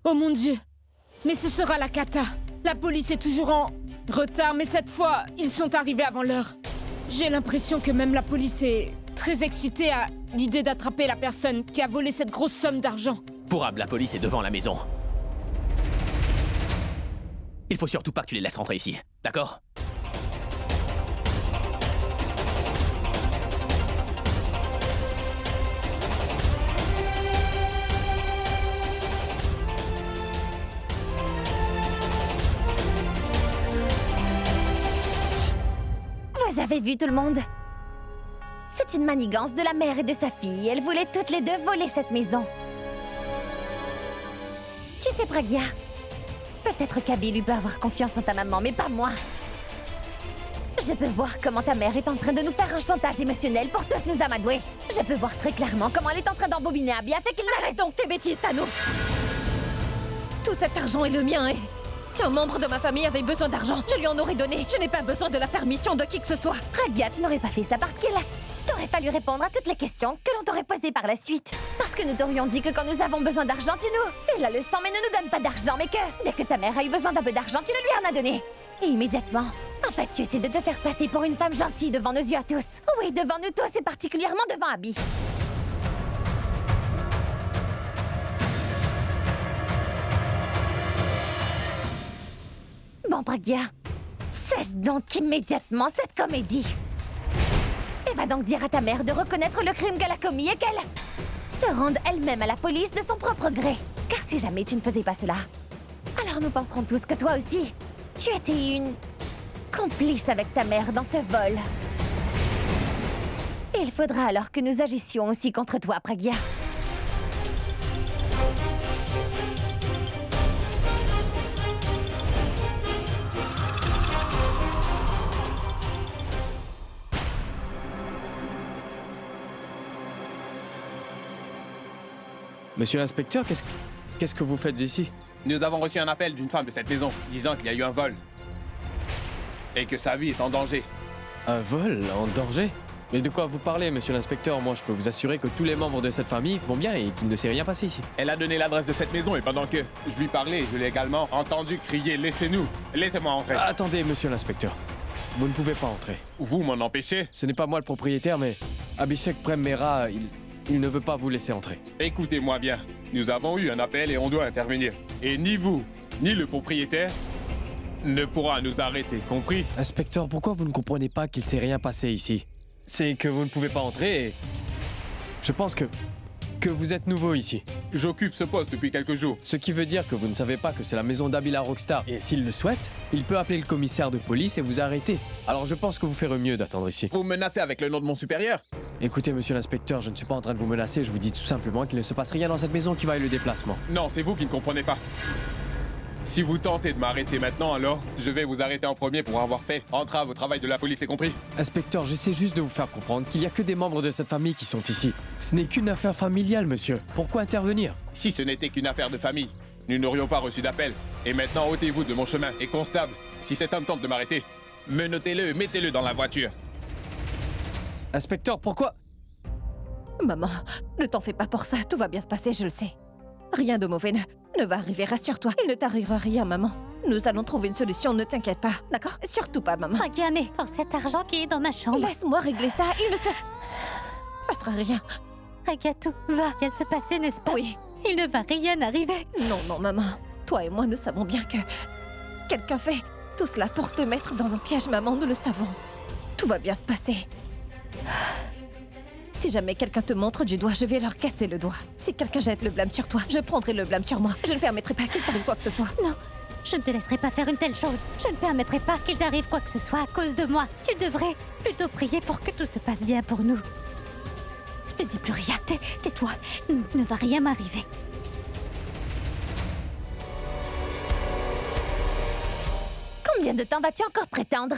Oh mon Dieu! Mais ce sera la cata! La police est toujours en retard, mais cette fois, ils sont arrivés avant l'heure. J'ai l'impression que même la police est très excitée à l'idée d'attraper la personne qui a volé cette grosse somme d'argent. Pourable, la police est devant la maison. Il faut surtout pas que tu les laisses rentrer ici, d'accord? Vous avez vu tout le monde? C'est une manigance de la mère et de sa fille. Elles voulaient toutes les deux voler cette maison. Tu sais, Pragya, peut-être qu'Abby lui peut avoir confiance en ta maman, mais pas moi. Je peux voir comment ta mère est en train de nous faire un chantage émotionnel pour tous nous amadouer. Je peux voir très clairement comment elle est en train d'embobiner Abby afin qu'il n'arrête. Arrête donc tes bêtises, Tano! Tout cet argent est le mien et... Si un membre de ma famille avait besoin d'argent, je lui en aurais donné. Je n'ai pas besoin de la permission de qui que ce soit. Pragya, tu n'aurais pas fait ça parce qu'il t'aurait fallu répondre à toutes les questions que l'on t'aurait posées par la suite. Parce que nous t'aurions dit que quand nous avons besoin d'argent, tu nous fais la leçon mais ne nous donne pas d'argent, mais que dès que ta mère a eu besoin d'un peu d'argent, tu le lui en as donné. Et immédiatement, en fait, tu essaies de te faire passer pour une femme gentille devant nos yeux à tous. Oui, devant nous tous et particulièrement devant Abby. Bon, Pragya, cesse donc immédiatement cette comédie. Et va donc dire à ta mère de reconnaître le crime qu'elle a commis et qu'elle se rende elle-même à la police de son propre gré. Car si jamais tu ne faisais pas cela, alors nous penserons tous que toi aussi, tu étais une complice avec ta mère dans ce vol. Et il faudra alors que nous agissions aussi contre toi, Pragya. Monsieur l'inspecteur, qu'est-ce que vous faites ici? Nous avons reçu un appel d'une femme de cette maison, disant qu'il y a eu un vol. Et que sa vie est en danger. Un vol en danger? Mais de quoi vous parlez, monsieur l'inspecteur? Moi, je peux vous assurer que tous les membres de cette famille vont bien et qu'il ne s'est rien passé ici. Elle a donné l'adresse de cette maison et pendant que je lui parlais, je l'ai également entendu crier « Laissez-nous! Laissez-moi entrer !» Attendez, monsieur l'inspecteur. Vous ne pouvez pas entrer. Vous m'en empêchez? Ce n'est pas moi le propriétaire, mais Abhishek Prem-Mehra, il ne veut pas vous laisser entrer. Écoutez-moi bien. Nous avons eu un appel et on doit intervenir. Et ni vous, ni le propriétaire ne pourra nous arrêter, compris? Inspecteur, pourquoi vous ne comprenez pas qu'il s'est rien passé ici? C'est que vous ne pouvez pas entrer et... Je pense que vous êtes nouveau ici. J'occupe ce poste depuis quelques jours. Ce qui veut dire que vous ne savez pas que c'est la maison d'Abby la Rockstar. Et s'il le souhaite, il peut appeler le commissaire de police et vous arrêter. Alors je pense que vous ferez mieux d'attendre ici. Vous me menacez avec le nom de mon supérieur? Écoutez, monsieur l'inspecteur, je ne suis pas en train de vous menacer, je vous dis tout simplement qu'il ne se passe rien dans cette maison qui vaille le déplacement. Non, c'est vous qui ne comprenez pas. Si vous tentez de m'arrêter maintenant, alors je vais vous arrêter en premier pour avoir fait entrave au travail de la police, c'est compris? Inspecteur, j'essaie juste de vous faire comprendre qu'il n'y a que des membres de cette famille qui sont ici. Ce n'est qu'une affaire familiale, monsieur. Pourquoi intervenir? Si ce n'était qu'une affaire de famille, nous n'aurions pas reçu d'appel. Et maintenant, ôtez-vous de mon chemin. Et constable, si cet homme tente de m'arrêter, menottez-le, mettez-le dans la voiture. Inspecteur, pourquoi? Maman, ne t'en fais pas pour ça, tout va bien se passer, je le sais. Rien de mauvais ne va arriver, rassure-toi. Il ne t'arrivera rien, maman. Nous allons trouver une solution, ne t'inquiète pas, d'accord? Surtout pas, maman. Pragya, mais pour cet argent qui est dans ma chambre... Laisse-moi régler ça, il ne se passera rien. Pragya, tout va bien se passer, n'est-ce pas? Oui. Il ne va rien arriver. Non, maman. Toi et moi, nous savons bien que... quelqu'un fait tout cela pour te mettre dans un piège, maman, nous le savons. Tout va bien se passer. Si jamais quelqu'un te montre du doigt, je vais leur casser le doigt. Si quelqu'un jette le blâme sur toi, je prendrai le blâme sur moi. Je ne permettrai pas qu'il t'arrive quoi que ce soit. Non, je ne te laisserai pas faire une telle chose. Je ne permettrai pas qu'il t'arrive quoi que ce soit à cause de moi. Tu devrais plutôt prier pour que tout se passe bien pour nous. Ne dis plus rien, tais-toi. Ne va rien m'arriver. Combien de temps vas-tu encore prétendre?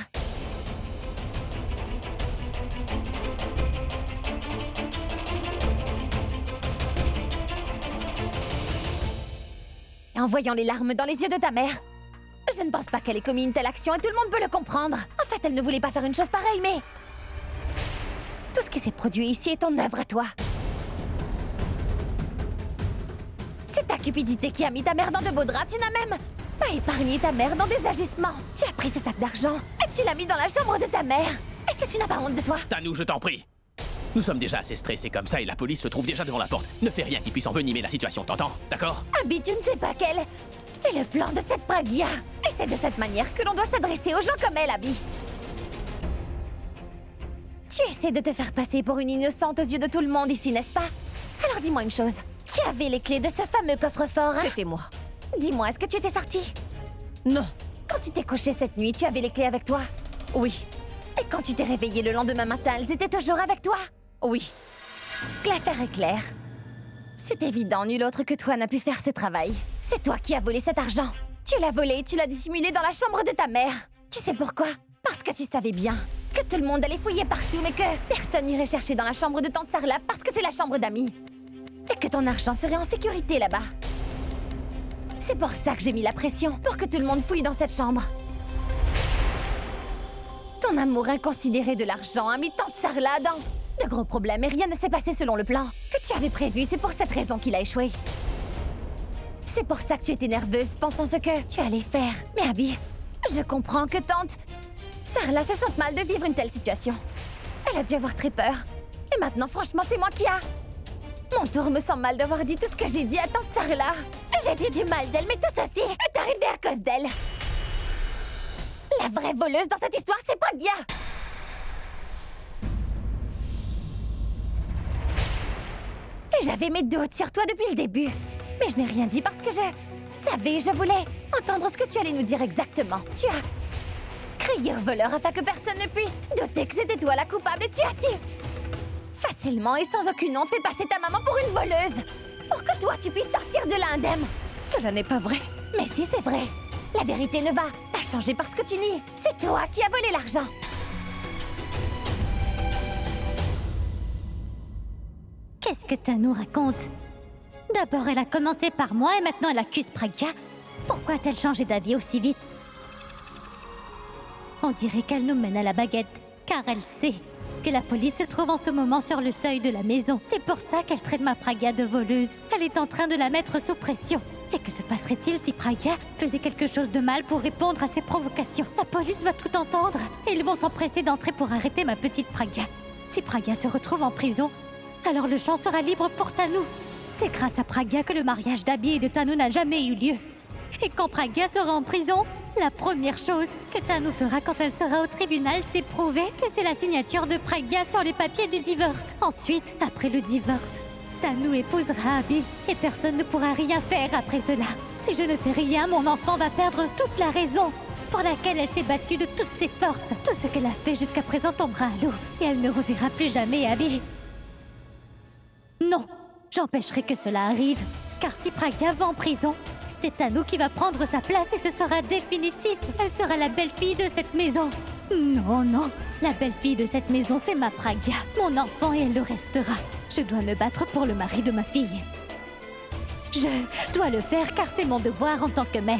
En voyant les larmes dans les yeux de ta mère, je ne pense pas qu'elle ait commis une telle action et tout le monde peut le comprendre. En fait, elle ne voulait pas faire une chose pareille, mais... tout ce qui s'est produit ici est ton œuvre à toi. C'est ta cupidité qui a mis ta mère dans de beaux draps. Tu n'as même pas épargné ta mère dans des agissements. Tu as pris ce sac d'argent et tu l'as mis dans la chambre de ta mère. Est-ce que tu n'as pas honte de toi? Tanou, je t'en prie. Nous sommes déjà assez stressés comme ça et la police se trouve déjà devant la porte. Ne fais rien qui puisse envenimer la situation, t'entends? D'accord? Abby, tu ne sais pas quel est le plan de cette Pragya. Et c'est de cette manière que l'on doit s'adresser aux gens comme elle, Abby. Tu essaies de te faire passer pour une innocente aux yeux de tout le monde ici, n'est-ce pas? Alors dis-moi une chose. Qui avait les clés de ce fameux coffre-fort, hein? C'était moi. Dis-moi, est-ce que tu étais sortie? Non. Quand tu t'es couché cette nuit, tu avais les clés avec toi? Oui. Et quand tu t'es réveillée le lendemain matin, elles étaient toujours avec toi? Oui. L'affaire est claire. C'est évident, nul autre que toi n'a pu faire ce travail. C'est toi qui as volé cet argent. Tu l'as volé et tu l'as dissimulé dans la chambre de ta mère. Tu sais pourquoi? Parce que tu savais bien que tout le monde allait fouiller partout, mais que personne n'irait chercher dans la chambre de tante Sarla parce que c'est la chambre d'amis. Et que ton argent serait en sécurité là-bas. C'est pour ça que j'ai mis la pression, pour que tout le monde fouille dans cette chambre. Ton amour inconsidéré de l'argent a mis tante Sarla dans de gros problèmes et rien ne s'est passé selon le plan que tu avais prévu. C'est pour cette raison qu'il a échoué. C'est pour ça que tu étais nerveuse, pensant ce que tu allais faire. Mais Abby, je comprends que tante Sarla se sente mal de vivre une telle situation. Elle a dû avoir très peur. Et maintenant, franchement, c'est moi qui a... Mon tour me sent mal d'avoir dit tout ce que j'ai dit à tante Sarla. J'ai dit du mal d'elle, mais tout ceci est arrivé à cause d'elle. La vraie voleuse dans cette histoire, c'est Pragya. Et j'avais mes doutes sur toi depuis le début. Mais je n'ai rien dit parce que je savais, je voulais entendre ce que tu allais nous dire exactement. Tu as crié au voleur afin que personne ne puisse douter que c'était toi la coupable et tu as su facilement et sans aucune honte fait passer ta maman pour une voleuse. Pour que toi tu puisses sortir de là indemne. Cela n'est pas vrai. Mais si, c'est vrai. La vérité ne va pas changer parce que tu nies. C'est toi qui as volé l'argent. Qu'est-ce que Tanou raconte? D'abord, elle a commencé par moi et maintenant elle accuse Pragya. Pourquoi a-t-elle changé d'avis aussi vite? On dirait qu'elle nous mène à la baguette, car elle sait que la police se trouve en ce moment sur le seuil de la maison. C'est pour ça qu'elle traite ma Pragya de voleuse. Elle est en train de la mettre sous pression. Et que se passerait-il si Pragya faisait quelque chose de mal pour répondre à ses provocations? La police va tout entendre et ils vont s'empresser d'entrer pour arrêter ma petite Pragya. Si Pragya se retrouve en prison, alors le champ sera libre pour Tanou. C'est grâce à Pragya que le mariage d'Abby et de Tanou n'a jamais eu lieu. Et quand Pragya sera en prison, la première chose que Tanou fera quand elle sera au tribunal, c'est prouver que c'est la signature de Pragya sur les papiers du divorce. Ensuite, après le divorce, Tanou épousera Abby et personne ne pourra rien faire après cela. Si je ne fais rien, mon enfant va perdre toute la raison pour laquelle elle s'est battue de toutes ses forces. Tout ce qu'elle a fait jusqu'à présent tombera à l'eau et elle ne reverra plus jamais Abby. Non, j'empêcherai que cela arrive, car si Pragya va en prison, c'est Tanou qui va prendre sa place et ce sera définitif. Elle sera la belle-fille de cette maison. Non, non, la belle-fille de cette maison, c'est ma Pragya, mon enfant et elle le restera. Je dois me battre pour le mari de ma fille. Je dois le faire car c'est mon devoir en tant que mère.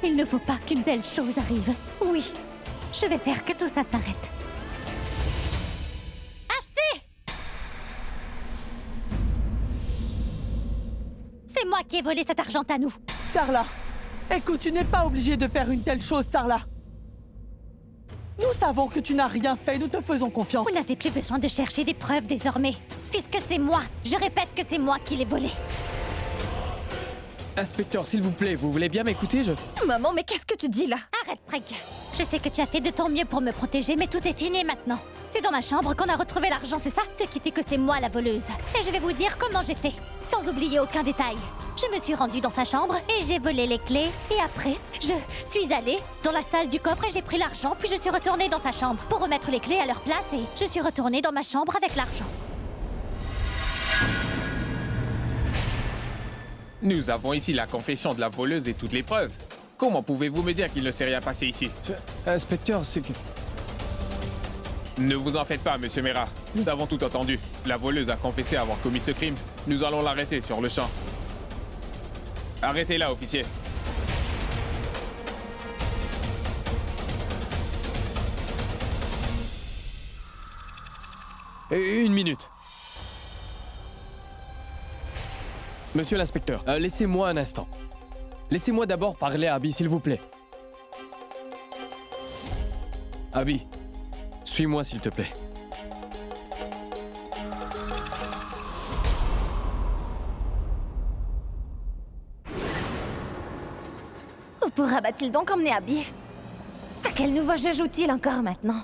Il ne faut pas qu'une belle chose arrive. Oui, je vais faire que tout ça s'arrête. Assez! C'est moi qui ai volé cet argent à nous. Sarla, écoute, tu n'es pas obligée de faire une telle chose, Sarla. Nous savons que tu n'as rien fait, nous te faisons confiance. Vous n'avez plus besoin de chercher des preuves désormais, puisque c'est moi. Je répète que c'est moi qui l'ai volé. Inspecteur, s'il vous plaît, vous voulez bien m'écouter? Maman, mais qu'est-ce que tu dis là? Arrête, Pragya. Je sais que tu as fait de ton mieux pour me protéger, mais tout est fini maintenant. C'est dans ma chambre qu'on a retrouvé l'argent, c'est ça? Ce qui fait que c'est moi la voleuse. Et je vais vous dire comment j'ai fait, sans oublier aucun détail. Je me suis rendue dans sa chambre et j'ai volé les clés. Et après, je suis allée dans la salle du coffre et j'ai pris l'argent, puis je suis retournée dans sa chambre pour remettre les clés à leur place et je suis retournée dans ma chambre avec l'argent. Nous avons ici la confession de la voleuse et toutes les preuves. Comment pouvez-vous me dire qu'il ne s'est rien passé ici? Inspecteur, c'est que... Ne vous en faites pas, monsieur Mera. Nous avons tout entendu. La voleuse a confessé avoir commis ce crime. Nous allons l'arrêter sur le champ. Arrêtez-la, officier. Une minute. Monsieur l'inspecteur, laissez-moi un instant. Laissez-moi d'abord parler à Abby, s'il vous plaît. Abby, suis-moi, s'il te plaît. Où pourra va-t-il donc emmener Abby? À quel nouveau jeu joue-t-il encore maintenant?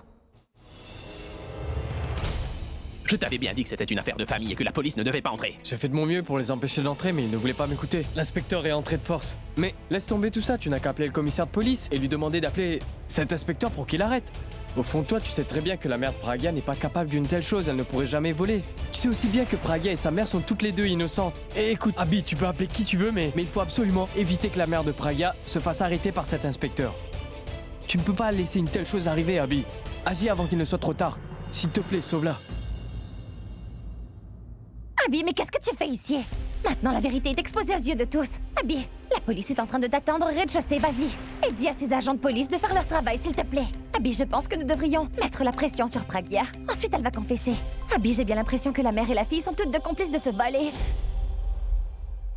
Je t'avais bien dit que c'était une affaire de famille et que la police ne devait pas entrer. J'ai fait de mon mieux pour les empêcher d'entrer, mais ils ne voulaient pas m'écouter. L'inspecteur est entré de force. Mais laisse tomber tout ça, tu n'as qu'à appeler le commissaire de police et lui demander d'appeler cet inspecteur pour qu'il arrête. Au fond de toi, tu sais très bien que la mère de Praga n'est pas capable d'une telle chose, elle ne pourrait jamais voler. Tu sais aussi bien que Praga et sa mère sont toutes les deux innocentes. Et écoute, Abby, tu peux appeler qui tu veux, mais il faut absolument éviter que la mère de Praga se fasse arrêter par cet inspecteur. Tu ne peux pas laisser une telle chose arriver, Abby. Agis avant qu'il ne soit trop tard. S'il te plaît, sauve-la. Abby, mais qu'est-ce que tu fais ici? Maintenant, la vérité est exposée aux yeux de tous. Abby, la police est en train de t'attendre au rez-de-chaussée, vas-y. Et dis à ces agents de police de faire leur travail, s'il te plaît. Abby, je pense que nous devrions mettre la pression sur Pragia. Ensuite, elle va confesser. Abby, j'ai bien l'impression que la mère et la fille sont toutes deux complices de ce vol et...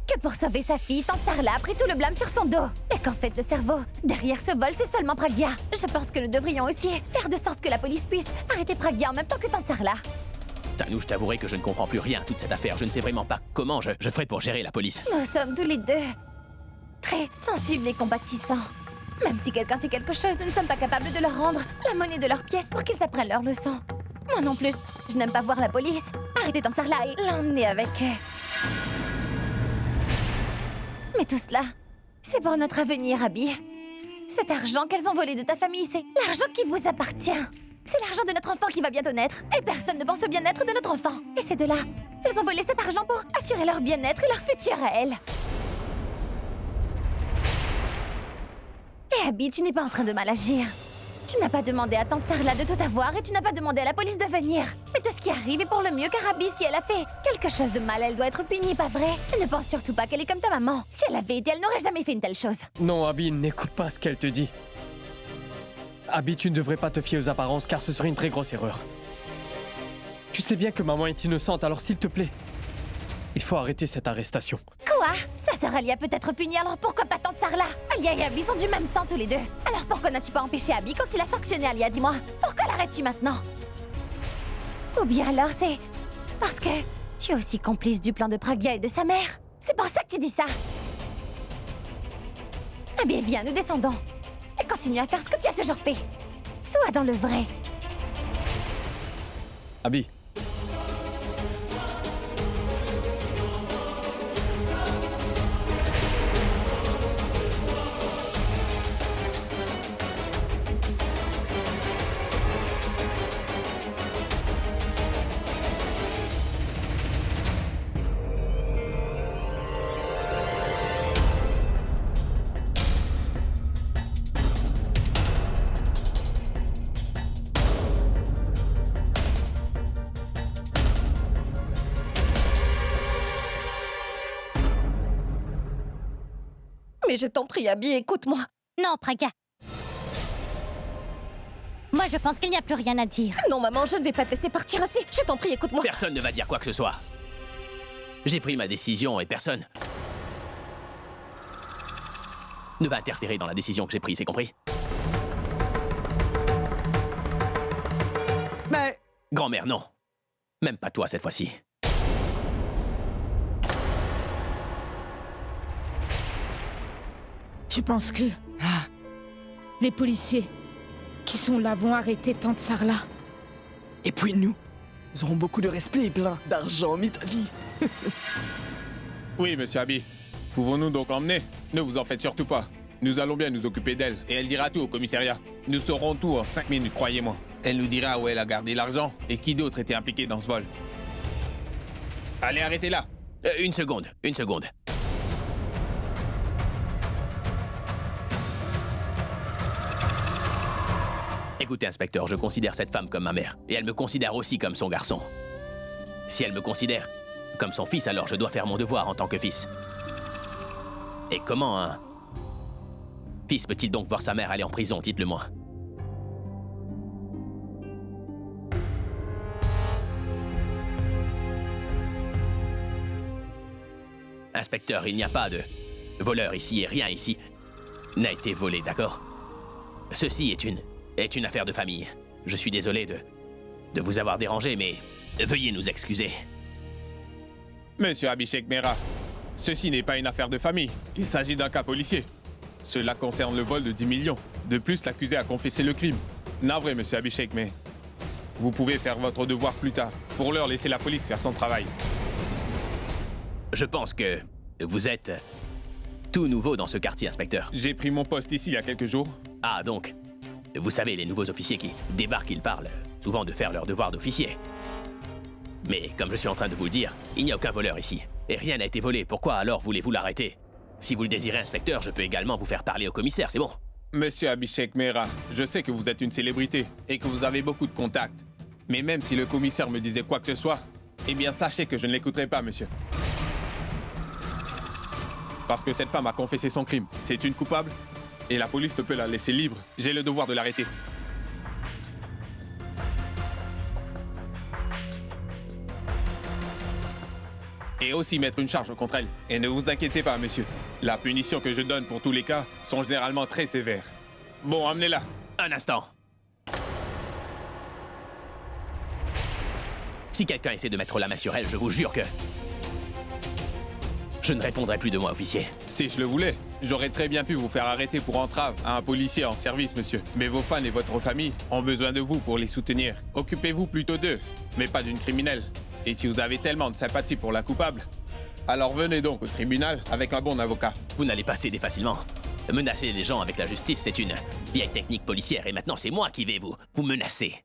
que pour sauver sa fille, tante Sarla a pris tout le blâme sur son dos. Et qu'en fait, le cerveau, derrière ce vol, c'est seulement Pragia. Je pense que nous devrions aussi faire de sorte que la police puisse arrêter Pragia en même temps que tante Sarla. Tanou, je t'avouerai que je ne comprends plus rien à toute cette affaire. Je ne sais vraiment pas comment je ferai pour gérer la police. Nous sommes tous les deux très sensibles et compatissants. Même si quelqu'un fait quelque chose, nous ne sommes pas capables de leur rendre la monnaie de leurs pièces pour qu'ils apprennent leur leçon. Moi non plus, je n'aime pas voir la police arrêter tante Sarla et l'emmener avec eux. Mais tout cela, c'est pour notre avenir, Abby. Cet argent qu'elles ont volé de ta famille, c'est l'argent qui vous appartient. C'est l'argent de notre enfant qui va bientôt naître. Et personne ne pense au bien-être de notre enfant. Et ces deux-là, elles ont volé cet argent pour assurer leur bien-être et leur futur à elles. Et Abby, tu n'es pas en train de mal agir. Tu n'as pas demandé à tante Sarla de tout avoir et tu n'as pas demandé à la police de venir. Mais tout ce qui arrive est pour le mieux car Abby, si elle a fait quelque chose de mal, elle doit être punie, pas vrai? Et ne pense surtout pas qu'elle est comme ta maman. Si elle avait été, elle n'aurait jamais fait une telle chose. Non, Abby, n'écoute pas ce qu'elle te dit. Abby, tu ne devrais pas te fier aux apparences car ce serait une très grosse erreur. Tu sais bien que maman est innocente, alors s'il te plaît, il faut arrêter cette arrestation. Quoi? Sa sœur Alia peut être punie, alors pourquoi pas tante Sarla? Alia et Abby sont du même sang tous les deux. Alors pourquoi n'as-tu pas empêché Abby quand il a sanctionné Alia, dis-moi? Pourquoi l'arrêtes-tu maintenant? Ou bien alors c'est parce que tu es aussi complice du plan de Pragia et de sa mère? C'est pour ça que tu dis ça? Abby, viens, nous descendons. Et continue à faire ce que tu as toujours fait. Sois dans le vrai. Abby. Mais je t'en prie, Abby, écoute-moi. Non, Praga. Moi, je pense qu'il n'y a plus rien à dire. Non, maman, je ne vais pas te laisser partir ainsi. Je t'en prie, écoute-moi. Personne ne va dire quoi que ce soit. J'ai pris ma décision et personne ne va interférer dans la décision que j'ai prise, c'est compris? Mais... Grand-mère, non. Même pas toi cette fois-ci. Je pense que les policiers qui sont là vont arrêter tante Sarla. Et puis nous aurons beaucoup de respect et plein d'argent en Italie. Oui, monsieur Abby. Pouvons-nous donc l'emmener? Ne vous en faites surtout pas. Nous allons bien nous occuper d'elle et elle dira tout au commissariat. Nous saurons tout en 5 minutes, croyez-moi. Elle nous dira où elle a gardé l'argent et qui d'autre était impliqué dans ce vol. Allez, arrêtez-la. Une seconde. Écoutez, inspecteur, je considère cette femme comme ma mère. Et elle me considère aussi comme son garçon. Si elle me considère comme son fils, alors je dois faire mon devoir en tant que fils. Et comment un fils peut-il donc voir sa mère aller en prison, dites-le-moi? Inspecteur, il n'y a pas de voleur ici et rien ici n'a été volé, d'accord? Ceci est une affaire de famille. Je suis désolé de vous avoir dérangé, mais veuillez nous excuser. Monsieur Abhishek Mehra, ceci n'est pas une affaire de famille. Il s'agit d'un cas policier. Cela concerne le vol de 10 millions. De plus, l'accusé a confessé le crime. Navré, monsieur Abhishek, mais vous pouvez faire votre devoir plus tard. Pour l'heure, laissez la police faire son travail. Je pense que vous êtes tout nouveau dans ce quartier, inspecteur. J'ai pris mon poste ici il y a quelques jours. Ah, donc, vous savez, les nouveaux officiers qui débarquent, ils parlent souvent de faire leur devoir d'officier. Mais comme je suis en train de vous le dire, il n'y a aucun voleur ici. Et rien n'a été volé. Pourquoi alors voulez-vous l'arrêter? Si vous le désirez, inspecteur, je peux également vous faire parler au commissaire, c'est bon? Monsieur Abhishek Mehra, je sais que vous êtes une célébrité et que vous avez beaucoup de contacts. Mais même si le commissaire me disait quoi que ce soit, eh bien sachez que je ne l'écouterai pas, monsieur. Parce que cette femme a confessé son crime. C'est une coupable et la police ne peut la laisser libre. J'ai le devoir de l'arrêter. Et aussi mettre une charge contre elle. Et ne vous inquiétez pas, monsieur. La punition que je donne pour tous les cas sont généralement très sévères. Bon, amenez-la. Un instant. Si quelqu'un essaie de mettre la main sur elle, je vous jure que... je ne répondrai plus de moi, officier. Si je le voulais, j'aurais très bien pu vous faire arrêter pour entrave à un policier en service, monsieur. Mais vos fans et votre famille ont besoin de vous pour les soutenir. Occupez-vous plutôt d'eux, mais pas d'une criminelle. Et si vous avez tellement de sympathie pour la coupable, alors venez donc au tribunal avec un bon avocat. Vous n'allez pas céder facilement. Menacer les gens avec la justice, c'est une vieille technique policière. Et maintenant, c'est moi qui vais vous menacer.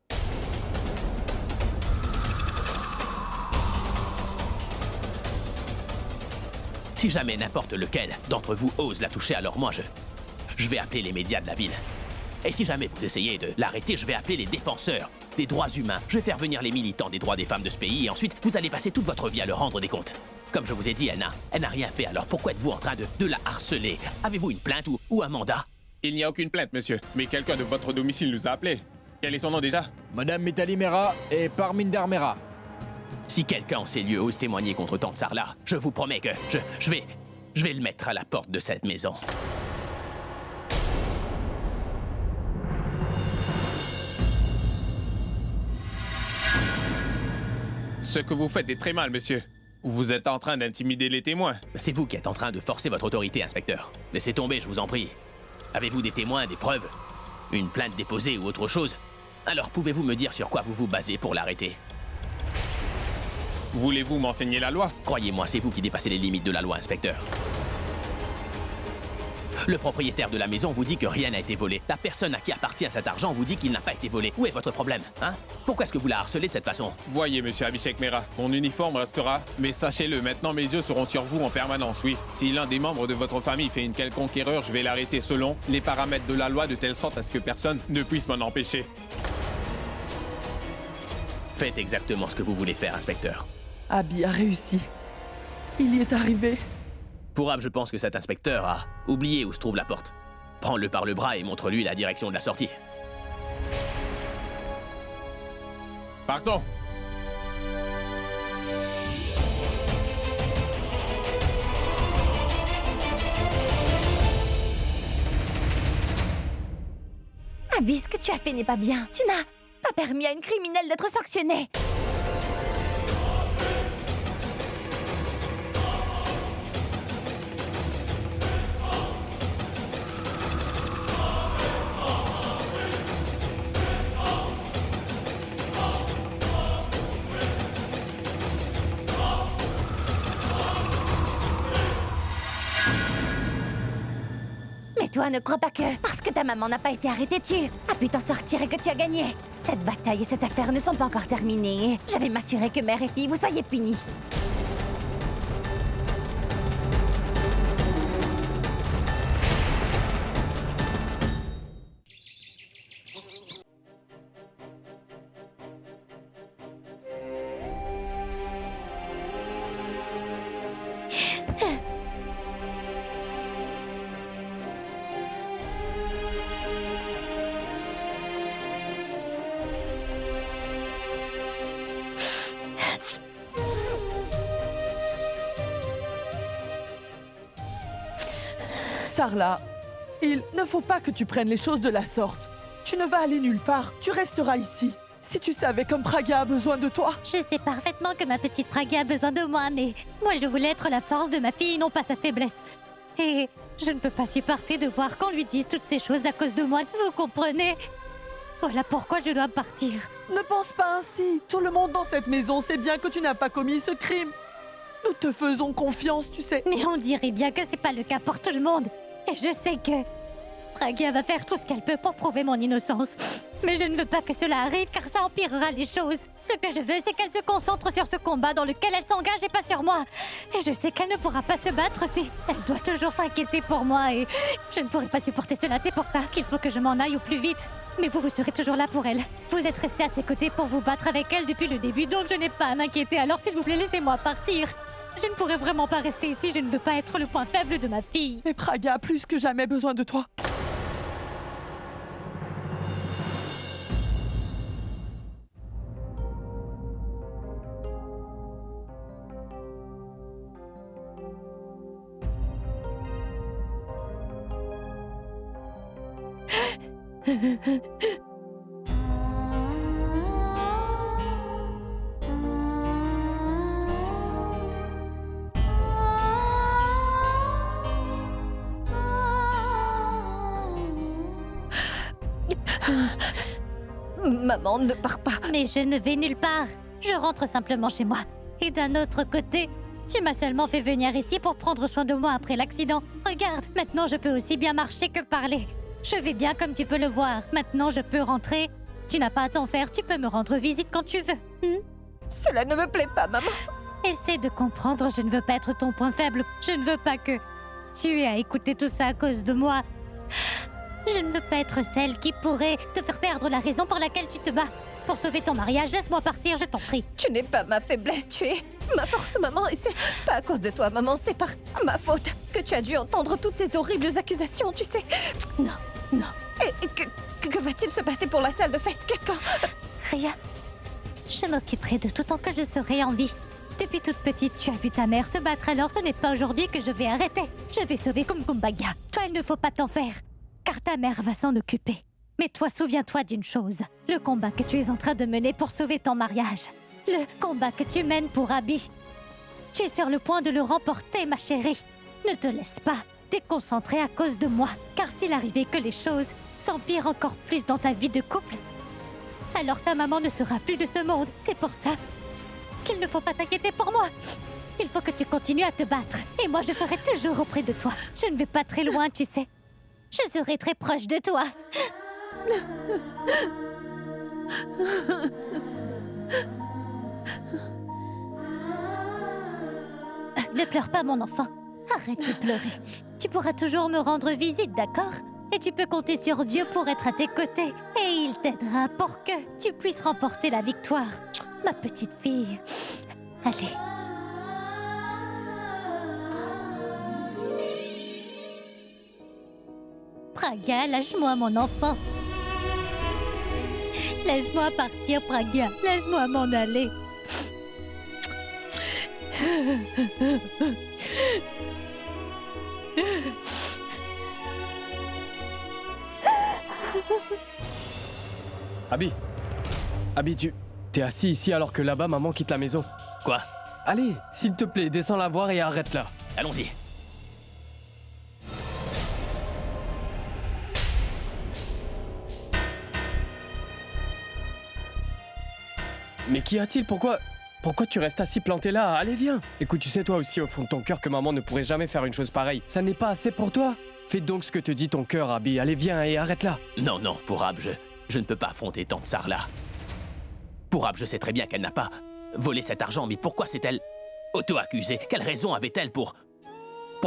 Si jamais n'importe lequel d'entre vous ose la toucher, alors moi, je vais appeler les médias de la ville. Et si jamais vous essayez de l'arrêter, je vais appeler les défenseurs des droits humains. Je vais faire venir les militants des droits des femmes de ce pays et ensuite, vous allez passer toute votre vie à leur rendre des comptes. Comme je vous ai dit, elle n'a rien fait, alors pourquoi êtes-vous en train de la harceler? Avez-vous une plainte ou un mandat? Il n'y a aucune plainte, monsieur. Mais quelqu'un de votre domicile nous a appelés. Quel est son nom déjà? Madame Mitali Mehra et Parminder Mehra. Si quelqu'un en ces lieux ose témoigner contre Tante Sarla, je vous promets que je vais le mettre à la porte de cette maison. Ce que vous faites est très mal, monsieur. Vous êtes en train d'intimider les témoins. C'est vous qui êtes en train de forcer votre autorité, inspecteur. Laissez tomber, je vous en prie. Avez-vous des témoins, des preuves? Une plainte déposée ou autre chose? Alors pouvez-vous me dire sur quoi vous vous basez pour l'arrêter? Voulez-vous m'enseigner la loi? Croyez-moi, c'est vous qui dépassez les limites de la loi, inspecteur. Le propriétaire de la maison vous dit que rien n'a été volé. La personne à qui appartient cet argent vous dit qu'il n'a pas été volé. Où est votre problème, hein? Pourquoi est-ce que vous la harcelez de cette façon? Voyez, monsieur Abhishek Mehra, mon uniforme restera, mais sachez-le, maintenant mes yeux seront sur vous en permanence, oui. Si l'un des membres de votre famille fait une quelconque erreur, je vais l'arrêter selon les paramètres de la loi de telle sorte à ce que personne ne puisse m'en empêcher. Faites exactement ce que vous voulez faire, inspecteur. Abby a réussi. Il y est arrivé. Pour Ab, je pense que cet inspecteur a oublié où se trouve la porte. Prends-le par le bras et montre-lui la direction de la sortie. Partons! Abby, ce que tu as fait n'est pas bien. Tu n'as pas permis à une criminelle d'être sanctionnée. Mais toi, ne crois pas que, parce que ta maman n'a pas été arrêtée, tu as pu t'en sortir et que tu as gagné. Cette bataille et cette affaire ne sont pas encore terminées. Je vais m'assurer que mère et fille, vous soyez punis. Sarla, il ne faut pas que tu prennes les choses de la sorte. Tu ne vas aller nulle part, tu resteras ici. Si tu savais comme Praga a besoin de toi. Je sais parfaitement que ma petite Praga a besoin de moi, mais moi je voulais être la force de ma fille, non pas sa faiblesse. Et je ne peux pas supporter de voir qu'on lui dise toutes ces choses à cause de moi, vous comprenez? Voilà pourquoi je dois partir. Ne pense pas ainsi. Tout le monde dans cette maison sait bien que tu n'as pas commis ce crime. Nous te faisons confiance, tu sais. Mais on dirait bien que c'est pas le cas pour tout le monde. Et je sais que Praga va faire tout ce qu'elle peut pour prouver mon innocence. Mais je ne veux pas que cela arrive car ça empirera les choses. Ce que je veux, c'est qu'elle se concentre sur ce combat dans lequel elle s'engage et pas sur moi. Et je sais qu'elle ne pourra pas se battre si elle doit toujours s'inquiéter pour moi et je ne pourrai pas supporter cela. C'est pour ça qu'il faut que je m'en aille au plus vite. Mais vous serez toujours là pour elle. Vous êtes resté à ses côtés pour vous battre avec elle depuis le début, donc je n'ai pas à m'inquiéter. Alors s'il vous plaît, laissez-moi partir. Je ne pourrai vraiment pas rester ici, je ne veux pas être le point faible de ma fille. Mais Praga a plus que jamais besoin de toi. Maman, ne pars pas. Mais je ne vais nulle part. Je rentre simplement chez moi. Et d'un autre côté, tu m'as seulement fait venir ici pour prendre soin de moi après l'accident. Regarde, maintenant je peux aussi bien marcher que parler. Je vais bien comme tu peux le voir. Maintenant je peux rentrer. Tu n'as pas à t'en faire, tu peux me rendre visite quand tu veux. Cela ne me plaît pas, maman. Essaie de comprendre, je ne veux pas être ton point faible. Je ne veux pas que tu aies à écouter tout ça à cause de moi. Je ne veux pas être celle qui pourrait te faire perdre la raison pour laquelle tu te bats. Pour sauver ton mariage, laisse-moi partir, je t'en prie. Tu n'es pas ma faiblesse, tu es ma force, maman. Et c'est pas à cause de toi, maman, c'est par ma faute que tu as dû entendre toutes ces horribles accusations, tu sais. Non, non. Et que va-t-il se passer pour la salle de fête? Qu'est-ce qu'on... Rien. Je m'occuperai de tout tant que je serai en vie. Depuis toute petite, tu as vu ta mère se battre, alors ce n'est pas aujourd'hui que je vais arrêter. Je vais sauver Kumkumbaga. Toi, il ne faut pas t'en faire, car ta mère va s'en occuper. Mais toi, souviens-toi d'une chose. Le combat que tu es en train de mener pour sauver ton mariage. Le combat que tu mènes pour Abby. Tu es sur le point de le remporter, ma chérie. Ne te laisse pas déconcentrer à cause de moi, car s'il arrivait que les choses s'empirent encore plus dans ta vie de couple, alors ta maman ne sera plus de ce monde. C'est pour ça qu'il ne faut pas t'inquiéter pour moi. Il faut que tu continues à te battre. Et moi, je serai toujours auprès de toi. Je ne vais pas très loin, tu sais. Je serai très proche de toi. Ne pleure pas, mon enfant. Arrête de pleurer. Tu pourras toujours me rendre visite, d'accord? Et tu peux compter sur Dieu pour être à tes côtés. Et il t'aidera pour que tu puisses remporter la victoire. Ma petite fille. Allez. Praga, lâche-moi, mon enfant. Laisse-moi partir, Praga. Laisse-moi m'en aller. Abby, t'es assis ici alors que là-bas, maman quitte la maison. Quoi? Allez, s'il te plaît, descends la voir et arrête là. Allons-y. Mais qu'y a-t-il? Pourquoi tu restes assis planté là? Allez, viens. Écoute, tu sais toi aussi au fond de ton cœur que maman ne pourrait jamais faire une chose pareille. Ça n'est pas assez pour toi? Fais donc ce que te dit ton cœur, Abby. Allez, viens et arrête là. Non, Pourab, je ne peux pas affronter Tante Sarla. Pourab, je sais très bien qu'elle n'a pas volé cet argent, mais pourquoi s'est-elle auto-accusée? Quelle raison avait-elle pour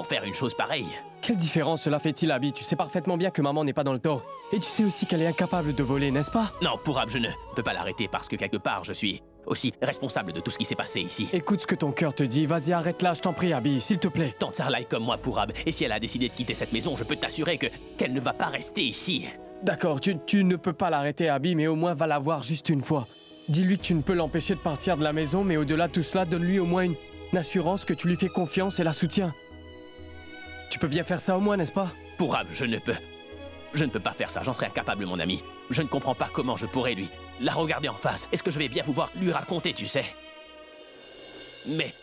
faire une chose pareille? Quelle différence cela fait-il, Abby? Tu sais parfaitement bien que maman n'est pas dans le tort. Et tu sais aussi qu'elle est incapable de voler, n'est-ce pas? Non, Pourab, je ne peux pas l'arrêter parce que quelque part, je suis aussi responsable de tout ce qui s'est passé ici. Écoute ce que ton cœur te dit. Vas-y, arrête là, je t'en prie, Abby, s'il te plaît. Tante Sarla est comme moi, Pourab, et si elle a décidé de quitter cette maison, je peux t'assurer qu'elle ne va pas rester ici. D'accord, tu ne peux pas l'arrêter, Abby, mais au moins va la voir juste une fois. Dis-lui que tu ne peux l'empêcher de partir de la maison, mais au-delà de tout cela, donne-lui au moins une assurance que tu lui fais confiance et la soutiens. tu peux bien faire ça au moins, n'est-ce pas? Pourham, je ne peux pas faire ça, j'en serais incapable, mon ami. Je ne comprends pas comment je pourrais la regarder en face. Est-ce que je vais bien pouvoir lui raconter, tu sais? Mais...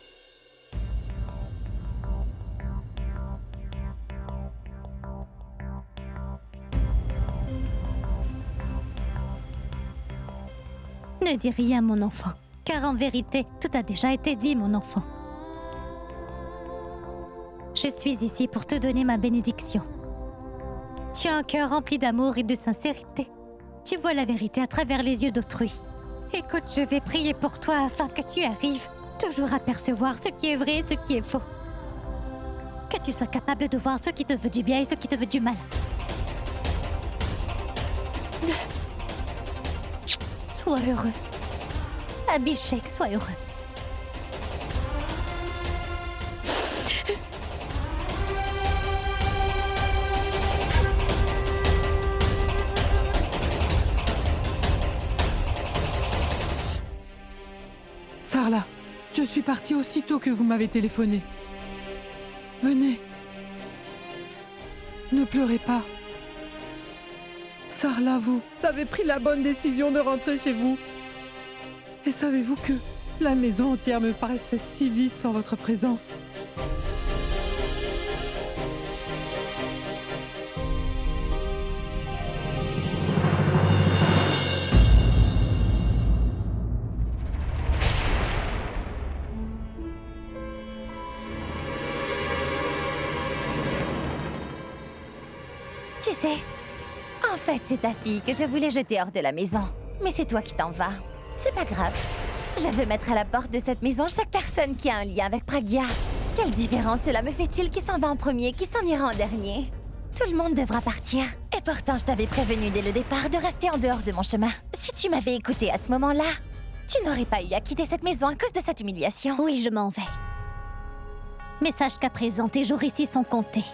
Ne dis rien, mon enfant, car en vérité, tout a déjà été dit, mon enfant. Je suis ici pour te donner ma bénédiction. Tu as un cœur rempli d'amour et de sincérité. Tu vois la vérité à travers les yeux d'autrui. Écoute, je vais prier pour toi afin que tu arrives toujours à percevoir ce qui est vrai et ce qui est faux. Que tu sois capable de voir ce qui te veut du bien et ce qui te veut du mal. Sois heureux. Abhishek, sois heureux. Sarla, je suis partie aussitôt que vous m'avez téléphoné. Venez. Ne pleurez pas. Sarla, vous avez pris la bonne décision de rentrer chez vous. Et savez-vous que la maison entière me paraissait si vide sans votre présence? Tu sais, en fait, c'est ta fille que je voulais jeter hors de la maison. Mais c'est toi qui t'en vas. C'est pas grave. Je veux mettre à la porte de cette maison chaque personne qui a un lien avec Pragya. Quelle différence cela me fait-il qui s'en va en premier, qui s'en ira en dernier? Tout le monde devra partir. Et pourtant, je t'avais prévenu dès le départ de rester en dehors de mon chemin. Si tu m'avais écouté à ce moment-là, tu n'aurais pas eu à quitter cette maison à cause de cette humiliation. Oui, je m'en vais. Mais sache qu'à présent, tes jours ici sont comptés.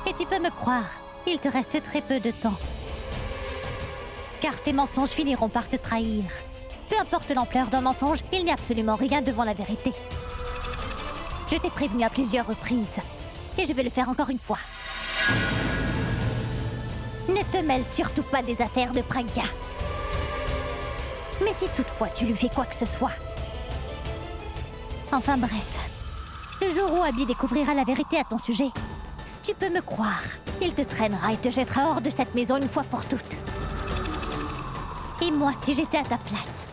Et tu peux me croire, il te reste très peu de temps. Car tes mensonges finiront par te trahir. Peu importe l'ampleur d'un mensonge, il n'y a absolument rien devant la vérité. Je t'ai prévenu à plusieurs reprises. Et je vais le faire encore une fois. Ne te mêle surtout pas des affaires de Pragya. Mais si toutefois tu lui fais quoi que ce soit... Enfin bref, le jour où Abby découvrira la vérité à ton sujet, tu peux me croire, il te traînera et te jettera hors de cette maison une fois pour toutes. Et moi, si j'étais à ta place,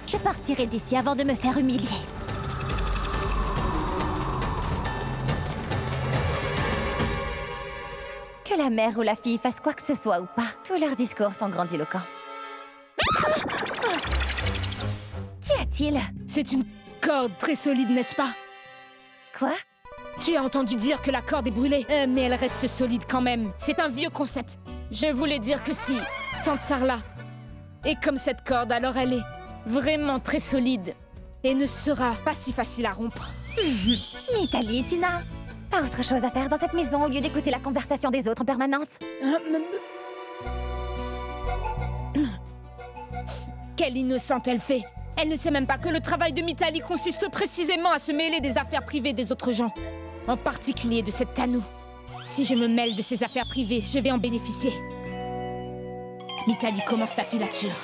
je partirais d'ici avant de me faire humilier. Que la mère ou la fille fasse quoi que ce soit ou pas, tous leurs discours sont grandiloquents. Qu'y a-t-il? C'est une corde très solide, n'est-ce pas? Quoi? Tu as entendu dire que la corde est brûlée, mais elle reste solide quand même. C'est un vieux concept. Je voulais dire que si Tante Sarla est comme cette corde, alors elle est vraiment très solide et ne sera pas si facile à rompre. Mitali, tu n'as pas autre chose à faire dans cette maison au lieu d'écouter la conversation des autres en permanence? Quelle innocente elle fait! Elle ne sait même pas que le travail de Mitali consiste précisément à se mêler des affaires privées des autres gens. En particulier de cette Tanu. Si je me mêle de ses affaires privées, je vais en bénéficier. Mitali commence ta filature.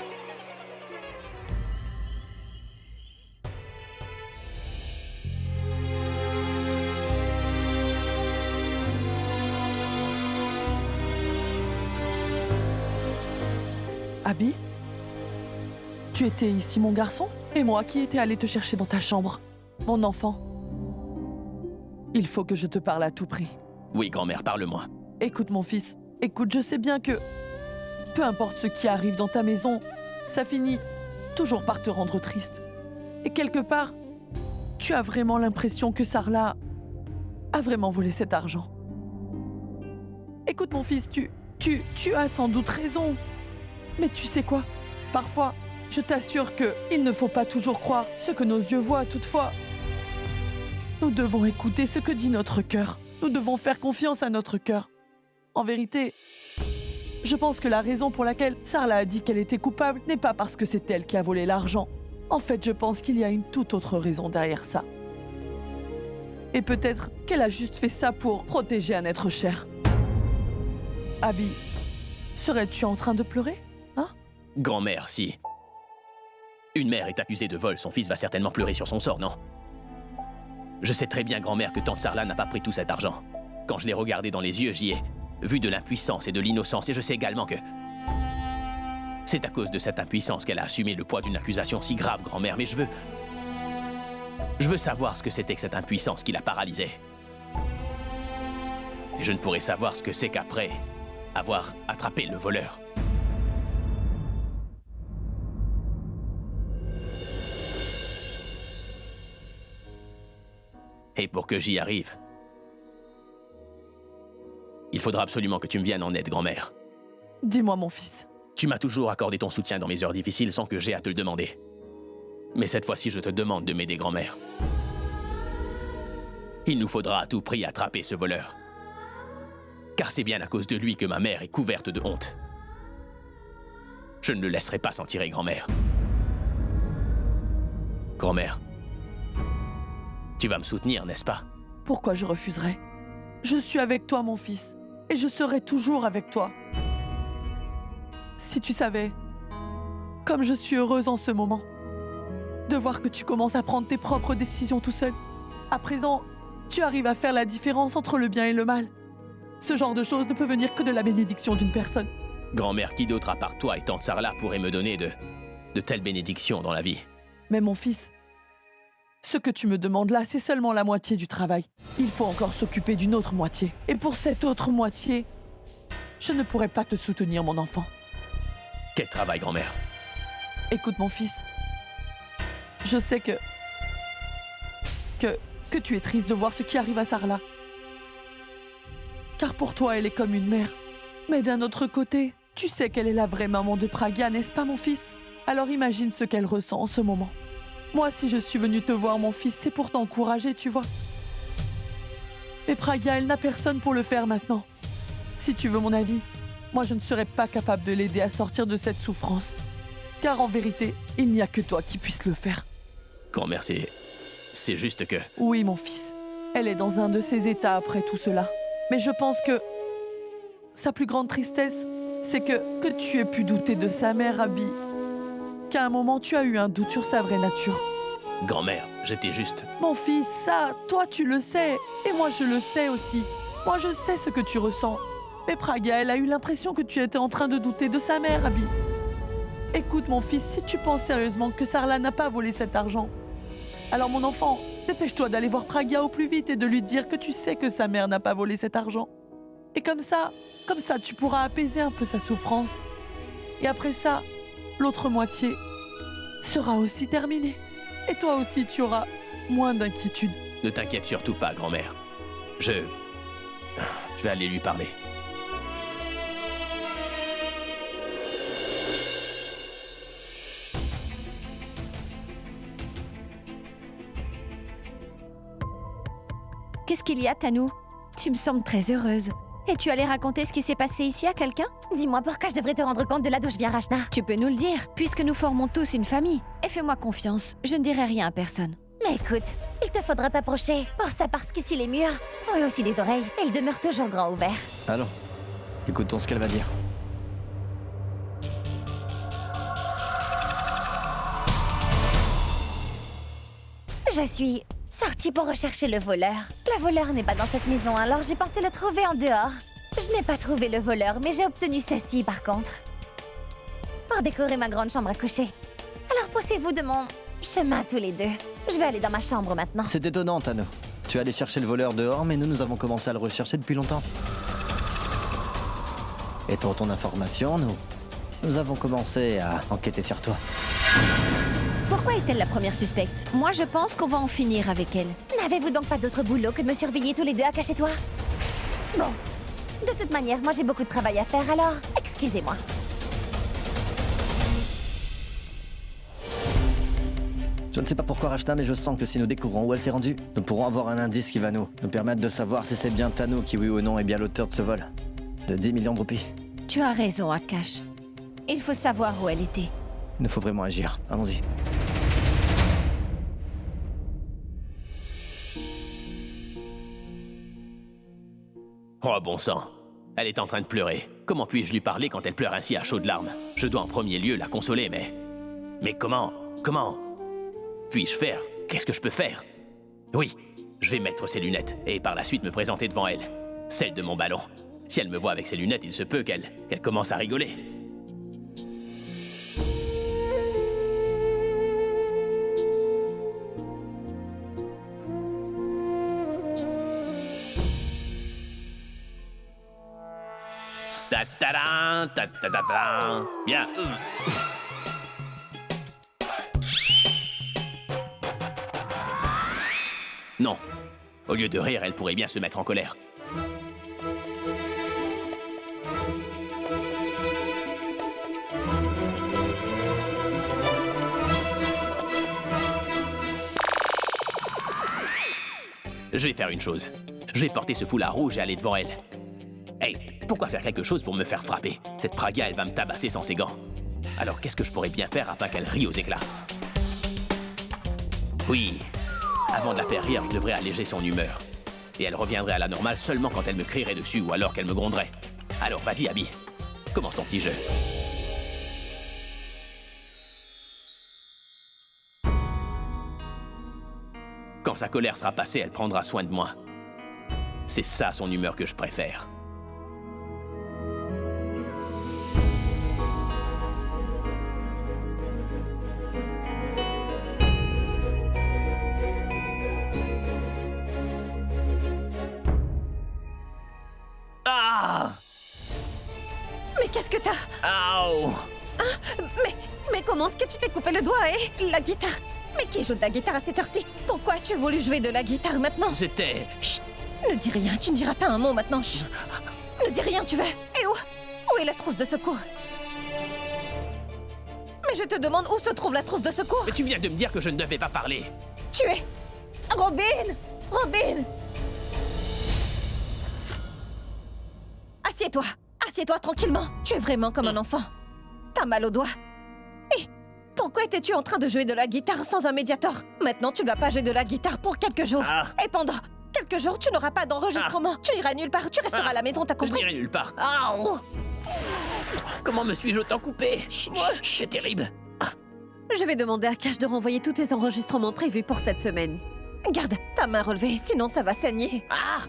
Abby? Tu étais ici, mon garçon? Et moi qui étais allée te chercher dans ta chambre? Mon enfant. Il faut que je te parle à tout prix. Oui, grand-mère, parle-moi. Écoute, mon fils. Écoute, je sais bien que... peu importe ce qui arrive dans ta maison, ça finit toujours par te rendre triste. Et quelque part, tu as vraiment l'impression que Sarla a vraiment volé cet argent. Écoute, mon fils, tu as sans doute raison. Mais tu sais quoi? Parfois, je t'assure qu'il ne faut pas toujours croire ce que nos yeux voient. Toutefois, nous devons écouter ce que dit notre cœur. Nous devons faire confiance à notre cœur. En vérité, je pense que la raison pour laquelle Sarla a dit qu'elle était coupable n'est pas parce que c'est elle qui a volé l'argent. En fait, je pense qu'il y a une toute autre raison derrière ça. Et peut-être qu'elle a juste fait ça pour protéger un être cher. Abby, serais-tu en train de pleurer? Hein? Grand-mère, si une mère est accusée de vol, son fils va certainement pleurer sur son sort, non? Je sais très bien, grand-mère, que tante Sarla n'a pas pris tout cet argent. Quand je l'ai regardé dans les yeux, j'y ai vu de l'impuissance et de l'innocence, et je sais également que c'est à cause de cette impuissance qu'elle a assumé le poids d'une accusation si grave, grand-mère, mais je veux savoir ce que c'était que cette impuissance qui la paralysait. Et je ne pourrai savoir ce que c'est qu'après avoir attrapé le voleur. Et pour que j'y arrive, il faudra absolument que tu me viennes en aide, grand-mère. Dis-moi, mon fils. Tu m'as toujours accordé ton soutien dans mes heures difficiles sans que j'aie à te le demander. Mais cette fois-ci, je te demande de m'aider, grand-mère. Il nous faudra à tout prix attraper ce voleur. Car c'est bien à cause de lui que ma mère est couverte de honte. Je ne le laisserai pas s'en tirer, grand-mère. Grand-mère, tu vas me soutenir, n'est-ce pas? Pourquoi je refuserais? Je suis avec toi, mon fils. Et je serai toujours avec toi. Si tu savais, comme je suis heureuse en ce moment, de voir que tu commences à prendre tes propres décisions tout seul. À présent, tu arrives à faire la différence entre le bien et le mal. Ce genre de choses ne peut venir que de la bénédiction d'une personne. Grand-mère, qui d'autre à part toi et tante Sarla pourrait me donner de telles bénédictions dans la vie? Mais mon fils, ce que tu me demandes là, c'est seulement la moitié du travail. Il faut encore s'occuper d'une autre moitié. Et pour cette autre moitié, je ne pourrai pas te soutenir, mon enfant. Quel travail, grand-mère? Écoute, mon fils, je sais que tu es triste de voir ce qui arrive à Sarla. Car pour toi, elle est comme une mère. Mais d'un autre côté, tu sais qu'elle est la vraie maman de Pragya, n'est-ce pas, mon fils? Alors imagine ce qu'elle ressent en ce moment. Moi, si je suis venue te voir, mon fils, c'est pour t'encourager, tu vois. Mais Pragya, elle n'a personne pour le faire maintenant. Si tu veux mon avis, moi, je ne serais pas capable de l'aider à sortir de cette souffrance. Car en vérité, il n'y a que toi qui puisses le faire. Grand-mère, c'est juste que... Oui, mon fils. Elle est dans un de ses états après tout cela. Mais je pense que sa plus grande tristesse, c'est que tu aies pu douter de sa mère, Abby. Qu'à un moment, tu as eu un doute sur sa vraie nature. Grand-mère, j'étais juste... Mon fils, ça, toi, tu le sais. Et moi, je le sais aussi. Moi, je sais ce que tu ressens. Mais Pragya, elle a eu l'impression que tu étais en train de douter de sa mère, Abby. Écoute, mon fils, si tu penses sérieusement que Sarla n'a pas volé cet argent, alors mon enfant, dépêche-toi d'aller voir Pragya au plus vite et de lui dire que tu sais que sa mère n'a pas volé cet argent. Et comme ça, tu pourras apaiser un peu sa souffrance. Et après ça, l'autre moitié sera aussi terminée. Et toi aussi, tu auras moins d'inquiétude. Ne t'inquiète surtout pas, grand-mère. Je vais aller lui parler. Qu'est-ce qu'il y a, Tanou? Tu me sembles très heureuse. Et tu allais raconter ce qui s'est passé ici à quelqu'un? Dis-moi pourquoi je devrais te rendre compte de là d'où je viens, Rachna. Tu peux nous le dire, puisque nous formons tous une famille. Et fais-moi confiance, je ne dirai rien à personne. Mais écoute, il te faudra t'approcher. Pour ça, parce qu'ici les murs ont aussi des oreilles. Ils demeurent toujours grands ouverts. Allons, écoutons ce qu'elle va dire. Je suis sortie pour rechercher le voleur. Le voleur n'est pas dans cette maison, alors j'ai pensé le trouver en dehors. Je n'ai pas trouvé le voleur, mais j'ai obtenu ceci par contre. Pour décorer ma grande chambre à coucher. Alors poussez-vous de mon chemin tous les deux. Je vais aller dans ma chambre maintenant. C'est étonnant, Tano. Tu es allé chercher le voleur dehors, mais nous avons commencé à le rechercher depuis longtemps. Et pour ton information, nous avons commencé à enquêter sur toi. Pourquoi est-elle la première suspecte? Moi, je pense qu'on va en finir avec elle. N'avez-vous donc pas d'autre boulot que de me surveiller tous les deux à cacher-toi? Bon. De toute manière, moi j'ai beaucoup de travail à faire, alors excusez-moi. Je ne sais pas pourquoi, Rachna, mais je sens que si nous découvrons où elle s'est rendue, nous pourrons avoir un indice qui va nous permettre de savoir si c'est bien Tano qui, oui ou non, est bien l'auteur de ce vol. De 10 millions de roupies. Tu as raison, Akash. Il faut savoir où elle était. Il nous faut vraiment agir. Allons-y. Oh bon sang. Elle est en train de pleurer. Comment puis-je lui parler quand elle pleure ainsi à chaudes larmes? Je dois en premier lieu la consoler, mais... Mais comment puis-je faire? Qu'est-ce que je peux faire? Oui, je vais mettre ses lunettes et par la suite me présenter devant elle. Celle de mon ballon. Si elle me voit avec ses lunettes, il se peut qu'elle commence à rigoler. Ta-ta-da, ta-ta-da-da. Bien. Non. Au lieu de rire, elle pourrait bien se mettre en colère. Je vais faire une chose. Je vais porter ce foulard rouge et aller devant elle. Hey, pourquoi faire quelque chose pour me faire frapper? Cette Praga, elle va me tabasser sans ses gants. Alors qu'est-ce que je pourrais bien faire afin qu'elle rie aux éclats? Oui, avant de la faire rire, je devrais alléger son humeur. Et elle reviendrait à la normale seulement quand elle me crierait dessus ou alors qu'elle me gronderait. Alors vas-y, Abby. Commence ton petit jeu. Quand sa colère sera passée, elle prendra soin de moi. C'est ça son humeur que je préfère. Ah! Mais qu'est-ce que t'as? Aouh! Mais comment est-ce que tu t'es coupé le doigt et la guitare? Mais qui joue de la guitare à cette heure-ci? Pourquoi as-tu voulu jouer de la guitare maintenant? C'était... Chut! Ne dis rien, tu ne diras pas un mot maintenant. Chut! Ne dis rien, tu veux? Et où est la trousse de secours? Mais je te demande où se trouve la trousse de secours? Mais tu viens de me dire que je ne devais pas parler. Tu es... Robin! Robin! Assieds-toi! Assieds-toi tranquillement! Tu es vraiment comme un enfant. T'as mal au doigt. Et pourquoi étais-tu en train de jouer de la guitare sans un médiator? Maintenant, tu ne vas pas jouer de la guitare pour quelques jours. Ah. Et pendant quelques jours, tu n'auras pas d'enregistrement. Tu n'iras nulle part, tu resteras à la maison, t'as Je compris? n'irai nulle part. Aouh! Comment me suis-je autant coupé? C'est terrible. Je vais demander à Cash de renvoyer tous tes enregistrements prévus pour cette semaine. Garde ta main relevée, sinon ça va saigner. Ah!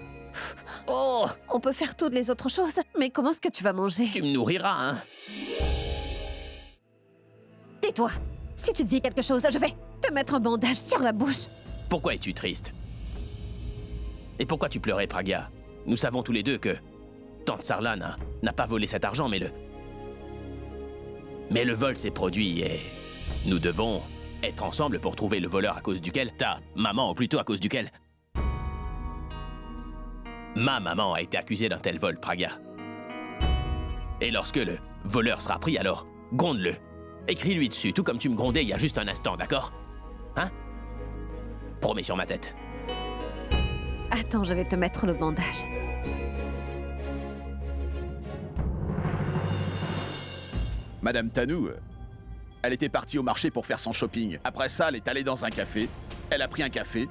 Oh! On peut faire toutes les autres choses, mais comment est-ce que tu vas manger? Tu me nourriras, hein? Tais-toi! Si tu dis quelque chose, je vais te mettre un bandage sur la bouche. Pourquoi es-tu triste? Et pourquoi tu pleurais, Praga? Nous savons tous les deux que Tante Sarla n'a pas volé cet argent, mais le vol s'est produit et nous devons être ensemble pour trouver le voleur à cause duquel ta maman, ou plutôt à cause duquel ma maman a été accusée d'un tel vol, Praga. Et lorsque le voleur sera pris, alors gronde-le. Écris-lui dessus, tout comme tu me grondais il y a juste un instant, d'accord? Hein? Promets sur ma tête. Attends, je vais te mettre le bandage. Madame Tanou, elle était partie au marché pour faire son shopping. Après ça, elle est allée dans un café. Elle a pris un café.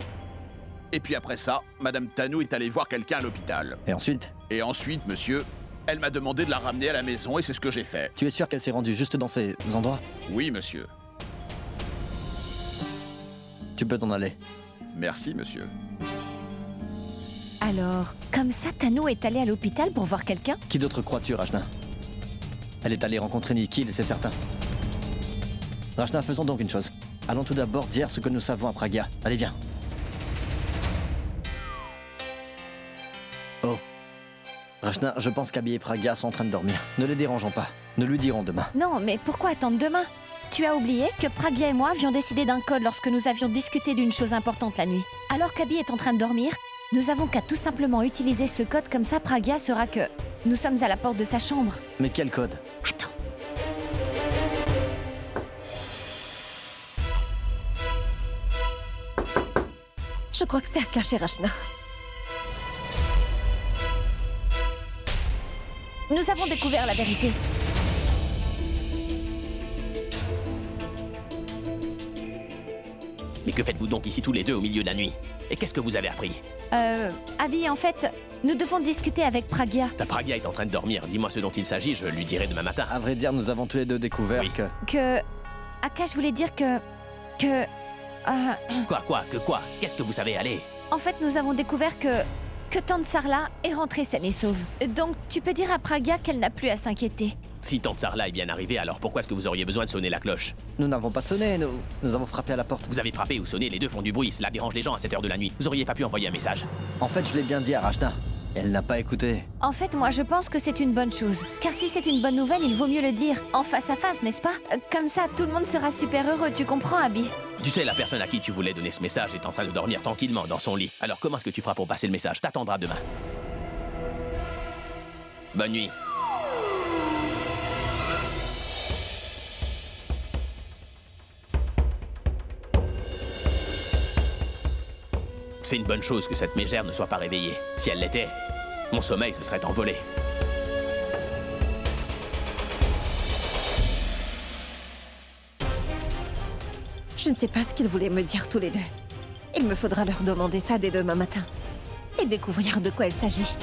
Et puis après ça, Madame Tanou est allée voir quelqu'un à l'hôpital. Et ensuite? Et ensuite, monsieur, elle m'a demandé de la ramener à la maison et c'est ce que j'ai fait. Tu es sûr qu'elle s'est rendue juste dans ces endroits? Oui, monsieur. Tu peux t'en aller. Merci, monsieur. Alors, comme ça, Tanou est allée à l'hôpital pour voir quelqu'un? Qui d'autre crois-tu, Rajna? Elle est allée rencontrer Nikhil, c'est certain. Rajna, faisons donc une chose. Allons tout d'abord dire ce que nous savons à Praga. Allez, viens. Oh. Rajna, je pense qu'Abby et Praga sont en train de dormir. Ne les dérangeons pas. Nous lui dirons demain. Non, mais pourquoi attendre demain? Tu as oublié que Praga et moi avions décidé d'un code lorsque nous avions discuté d'une chose importante la nuit. Alors qu'Abby est en train de dormir, nous avons qu'à tout simplement utiliser ce code, comme ça Praga saura que nous sommes à la porte de sa chambre. Mais quel code? Attends. Je crois que c'est à cacher, Rachna. Nous avons découvert la vérité. Mais que faites-vous donc ici tous les deux au milieu de la nuit? Et qu'est-ce que vous avez appris? Abby, en fait, nous devons discuter avec Pragya. Ta Pragya est en train de dormir. Dis-moi ce dont il s'agit, je lui dirai demain matin. À vrai dire, nous avons tous les deux découvert Oui. que... Akash voulait dire que... Quoi? Qu'est-ce que vous savez? Allez. En fait, nous avons découvert que Tante Sarla est rentrée saine et sauve. Donc, tu peux dire à Pragya qu'elle n'a plus à s'inquiéter. Si Tante Sarla est bien arrivée, alors pourquoi est-ce que vous auriez besoin de sonner la cloche? Nous n'avons pas sonné, nous avons frappé à la porte. Vous avez frappé ou sonné, les deux font du bruit, cela dérange les gens à cette heure de la nuit. Vous auriez pas pu envoyer un message? En fait, je l'ai bien dit à Rajna. Elle n'a pas écouté. En fait, moi, je pense que c'est une bonne chose. Car si c'est une bonne nouvelle, il vaut mieux le dire en face à face, n'est-ce pas? Comme ça, tout le monde sera super heureux, tu comprends, Abby? Tu sais, la personne à qui tu voulais donner ce message est en train de dormir tranquillement dans son lit. Alors comment est-ce que tu feras pour passer le message? T'attendras demain. Bonne nuit. C'est une bonne chose que cette mégère ne soit pas réveillée. Si elle l'était, mon sommeil se serait envolé. Je ne sais pas ce qu'ils voulaient me dire tous les deux. Il me faudra leur demander ça dès demain matin. Et découvrir de quoi il s'agit.